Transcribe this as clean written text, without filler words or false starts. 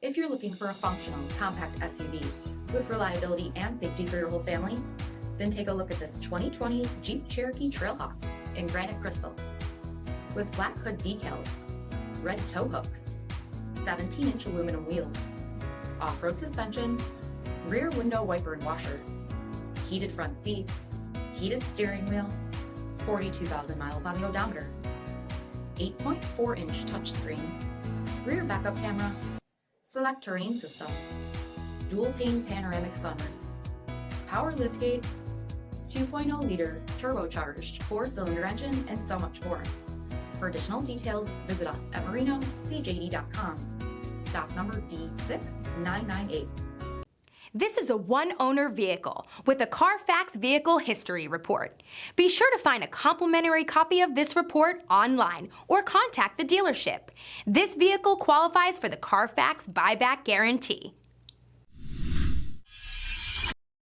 If you're looking for a functional, compact SUV with reliability and safety for your whole family, then take a look at this 2020 Jeep Cherokee Trailhawk in granite crystal. With black hood decals, red tow hooks, 17-inch aluminum wheels, off-road suspension, rear window wiper and washer, heated front seats, heated steering wheel, 42,000 miles on the odometer, 8.4-inch touchscreen, rear backup camera, SELEC-TERRAIN system, dual-pane panoramic sunroof, power liftgate, 2.0-liter turbocharged 4-cylinder engine, and so much more. For additional details, visit us at marinocjd.com. Stock number D6998. This is a one-owner vehicle with a CARFAX vehicle history report. Be sure to find a complimentary copy of this report online or contact the dealership. This vehicle qualifies for the CARFAX buyback guarantee.